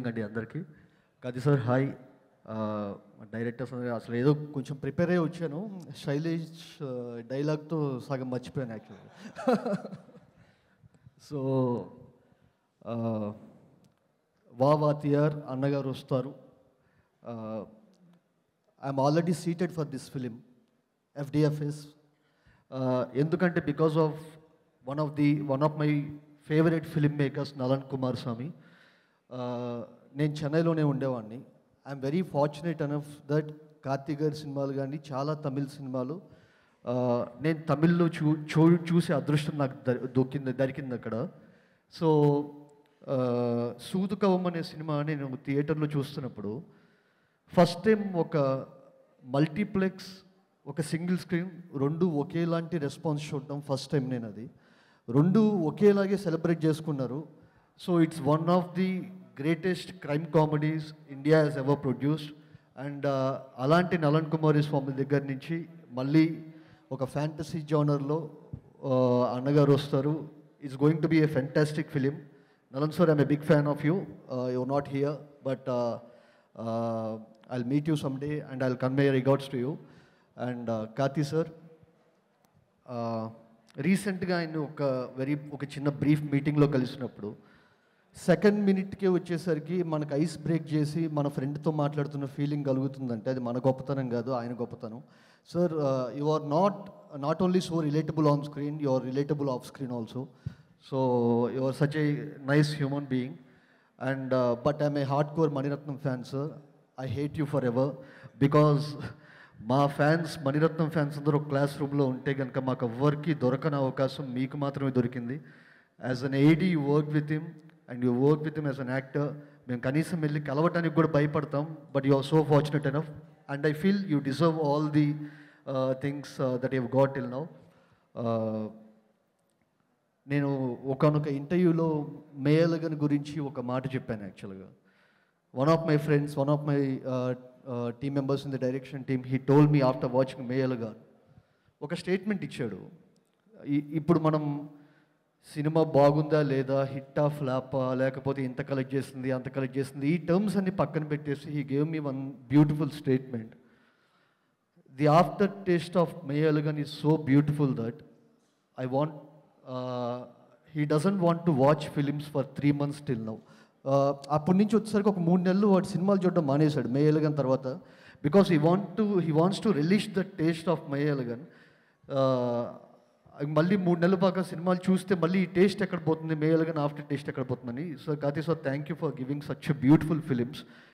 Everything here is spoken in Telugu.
అండి అందరికీ. కాదు సార్ హాయ్. డైరెక్టర్స్ అసలు ఏదో కొంచెం ప్రిపేర్ అయ్యి వచ్చాను. శైలేష్ డైలాగ్తో సగం మర్చిపోయాను యాక్చువల్గా. సో వాతియార్ అన్నగారు వస్తారు. I'm already seated for this film FDFS. ఎందుకంటే because of one of my favourite filmmakers Nalan Kumar Swamy. నేను చెన్నైలోనే ఉండేవాడిని. I'm very fortunate enough that Karthik గారి సినిమాలు కానీ చాలా తమిళ్ సినిమాలు నేను తమిళ్లో చూసే అదృష్టం నాకు దొరికింది అక్కడ. సో సూదుకవం అనే సినిమా నేను థియేటర్లో చూస్తున్నప్పుడు ఫస్ట్ టైం ఒక మల్టీప్లెక్స్, ఒక సింగిల్ స్క్రీన్, రెండు ఒకేలాంటి రెస్పాన్స్ చూడటం ఫస్ట్ టైం. నేను అది రెండు ఒకేలాగే సెలబ్రేట్ చేసుకున్నారు. So it's one of the greatest crime comedies India has ever produced. And అలాంటి నలన్ కుమార్ స్వామి దగ్గర నుంచి మళ్ళీ ఒక ఫ్యాంటసీ జోనర్లో అన్నగారు వస్తారు. It's going to be A fantastic film. Nalan sir, I'm a big fan of you. You're not here, but I'll meet you someday and I'll convey regards to you. And Karthi sir, రీసెంట్గా ఆయన ఒక చిన్న బ్రీఫ్ మీటింగ్లో కలిసినప్పుడు సెకండ్ మినిట్కే వచ్చేసరికి మనకు ఐస్ బ్రేక్ చేసి మన ఫ్రెండ్తో మాట్లాడుతున్న ఫీలింగ్ కలుగుతుందంటే అది మన గొప్పతనం కాదు, ఆయన గొప్పతనం. Sir, you are not only so relatable on screen, you are relatable off screen also. So you are such a nice human being, and but I'm a hardcore Maniratnam fan, sir. I hate you forever because మా ఫ్యాన్స్ మణిరత్నం ఫ్యాన్స్ అందరూ క్లాస్ రూమ్లో ఉంటే కనుక మాకు ఎవ్వరికి దొరకని అవకాశం మీకు మాత్రమే దొరికింది. As an AD you work with him and you work with him as an actor. మేము కనీసం వెళ్ళి కలవటానికి కూడా భయపడతాం, but you are so fortunate enough and I feel you deserve all the things that you got till now. నేను ఒకనొక ఇంటర్వ్యూలో మేయలగన్ గురించి ఒక మాట చెప్పాను యాక్చువల్గా. One of my friends, one of my team members in the direction team, he told me after watching మేయలగన్ ఒక స్టేట్మెంట్ ఇచ్చాడు. ఇప్పుడు మనం సినిమా బాగుందా లేదా, హిట్టా ఫ్లాపా, లేకపోతే ఇంత కలెక్ట్ చేస్తుంది అంత కలెక్ట్ చేస్తుంది, ఈ టర్మ్స్ అన్ని పక్కన పెట్టేసి he gave me one beautiful statement. The aftertaste of Meiyazhagan is so beautiful that I want he doesn't want to watch films for 3 months till now. అప్పటి నుంచి వచ్చేసరికి ఒక 3 నెలలు వాడు సినిమాలు చూడడం మానేశాడు మేయలగన్ తర్వాత. Because he wants to relish the taste of మేయలగన్. మళ్ళీ 3 నెలల పాక సినిమాలు చూస్తే మళ్ళీ ఈ టేస్ట్ ఎక్కడ పోతుంది, మేయలగన్ ఆఫ్టర్ టేస్ట్ ఎక్కడ పోతుందని. So Karthi sir, thank you for giving such beautiful films.